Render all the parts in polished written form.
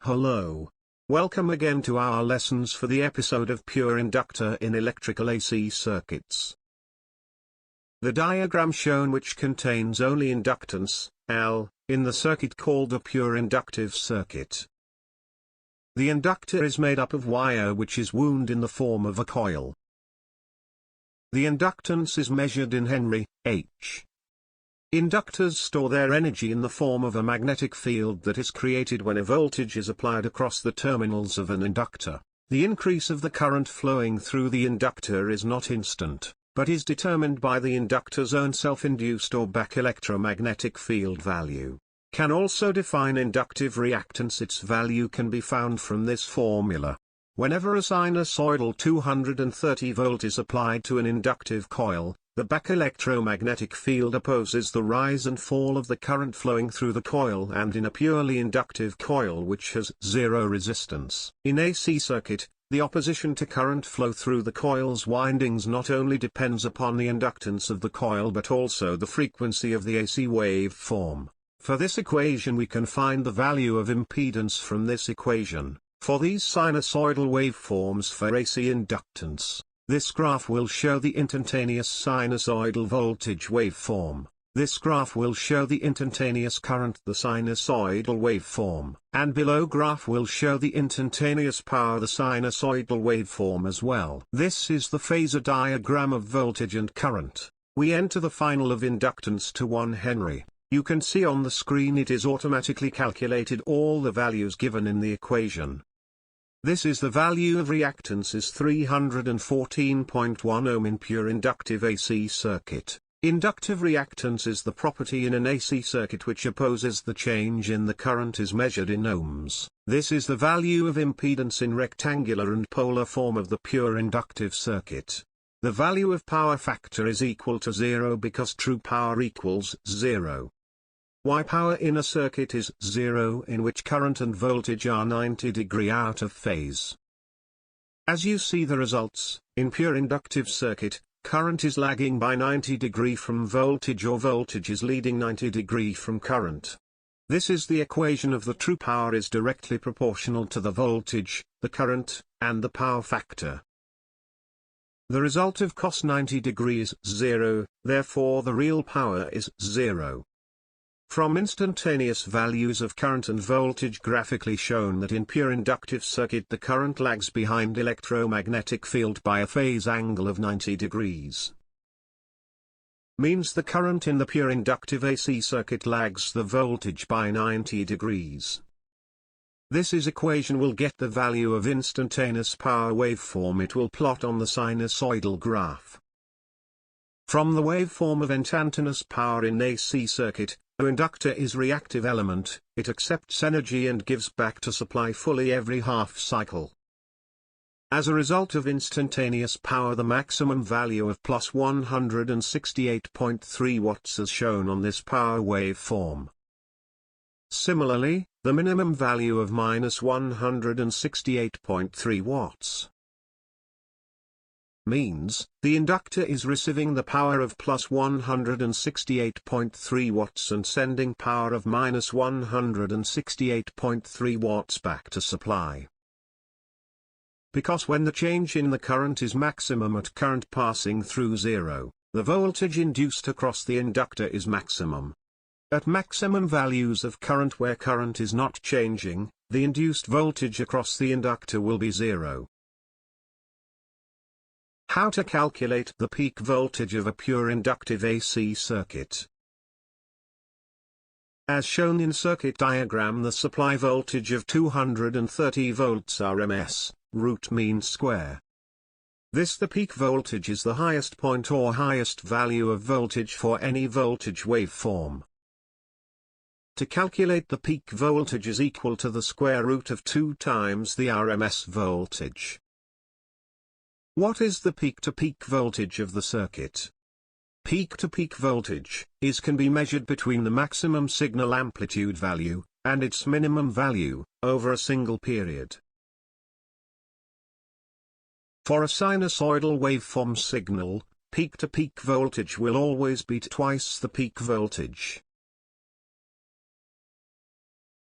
Hello. Welcome again to our lessons for the episode of Pure Inductor in Electrical AC Circuits. The diagram shown, which contains only inductance, L, in the circuit called a pure inductive circuit. The inductor is made up of wire which is wound in the form of a coil. The inductance is measured in Henry, H. Inductors store their energy in the form of a magnetic field that is created when a voltage is applied across the terminals of an inductor. The increase of the current flowing through the inductor is not instant, but is determined by the inductor's own self-induced or back electromagnetic field value. Can also define inductive reactance. Its value can be found from this formula. Whenever a sinusoidal 230 volt is applied to an inductive coil, the back electromagnetic field opposes the rise and fall of the current flowing through the coil, and in a purely inductive coil which has zero resistance in AC circuit, the opposition to current flow through the coil's windings not only depends upon the inductance of the coil but also the frequency of the AC waveform. For this equation we can find the value of impedance from this equation. For these sinusoidal waveforms for AC inductance, this graph will show the instantaneous sinusoidal voltage waveform. This graph will show the instantaneous current, the sinusoidal waveform, and below graph will show the instantaneous power, the sinusoidal waveform as well. This is the Phasor diagram of voltage and current. We enter the final of inductance to 1 Henry. You can see on the screen it is automatically calculated all the values given in the equation. This is the value of reactance is 314.1 ohm in pure inductive AC circuit. Inductive reactance is the property in an AC circuit which opposes the change in the current is measured in ohms. This is the value of impedance in rectangular and polar form of the pure inductive circuit. The value of power factor is equal to 0 because true power equals 0. Why power in a circuit is 0 in which current and voltage are 90° out of phase. As you see the results, in pure inductive circuit, current is lagging by 90° from voltage, or voltage is leading 90° from current. This is the equation of the true power is directly proportional to the voltage, the current, and the power factor. The result of cos 90° is 0, therefore the real power is 0. From instantaneous values of current and voltage graphically shown that in pure inductive circuit the current lags behind electromagnetic field by a phase angle of 90°. Means the current in the pure inductive AC circuit lags the voltage by 90°. This is equation will get the value of instantaneous power waveform it will plot on the sinusoidal graph. From the waveform of instantaneous power in AC circuit, the inductor is reactive element, it accepts energy and gives back to supply fully every half cycle. As a result of instantaneous power, the maximum value of plus 168.3 watts as shown on this power waveform. Similarly, the minimum value of minus 168.3 watts. Means, the inductor is receiving the power of plus 168.3 watts and sending power of minus 168.3 watts back to supply. Because when the change in the current is maximum at current passing through 0, the voltage induced across the inductor is maximum. At maximum values of current where current is not changing, the induced voltage across the inductor will be 0. How to calculate the peak voltage of a pure inductive AC circuit. As shown in circuit diagram, the supply voltage of 230 volts RMS, root mean square. This the peak voltage is the highest point or highest value of voltage for any voltage waveform. To calculate the peak voltage is equal to the square root of 2 times the RMS voltage. What is the peak-to-peak voltage of the circuit? Peak-to-peak voltage can be measured between the maximum signal amplitude value and its minimum value over a single period. For a sinusoidal waveform signal, peak-to-peak voltage will always be twice the peak voltage.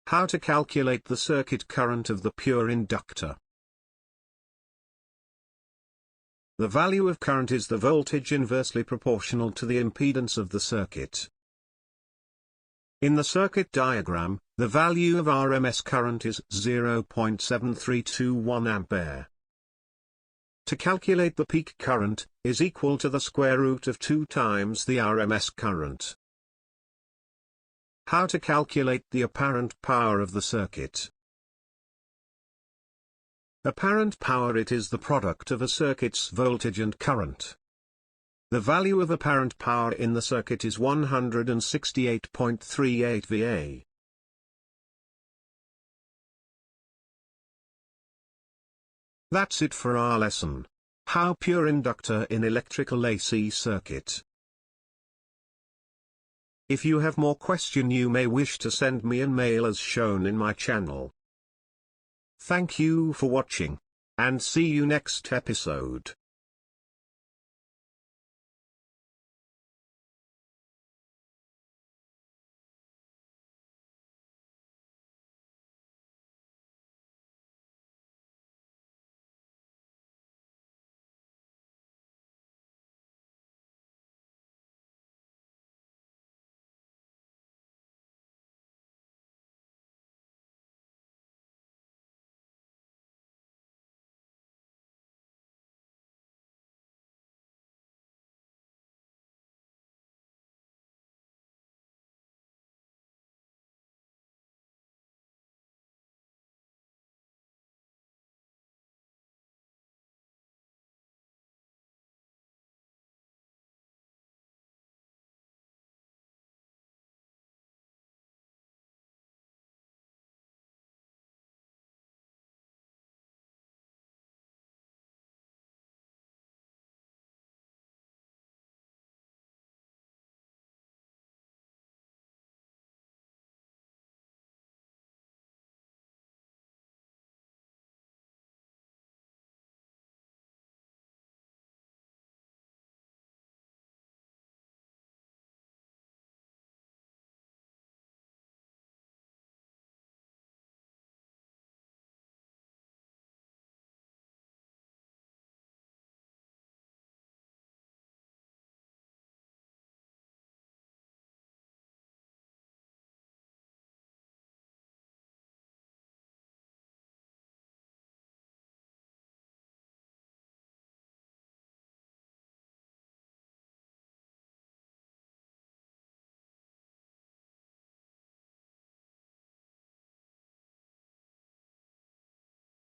How to calculate the circuit current of the pure inductor. The value of current is the voltage inversely proportional to the impedance of the circuit. In the circuit diagram, the value of RMS current is 0.7321 ampere. To calculate the peak current, is equal to the square root of 2 times the RMS current. How to calculate the apparent power of the circuit. Apparent power: it is the product of a circuit's voltage and current. The value of apparent power in the circuit is 168.38 VA. That's it for our lesson. How pure inductor in electrical AC circuit. If you have more question, you may wish to send me an mail as shown in my channel. Thank you for watching, and see you next episode.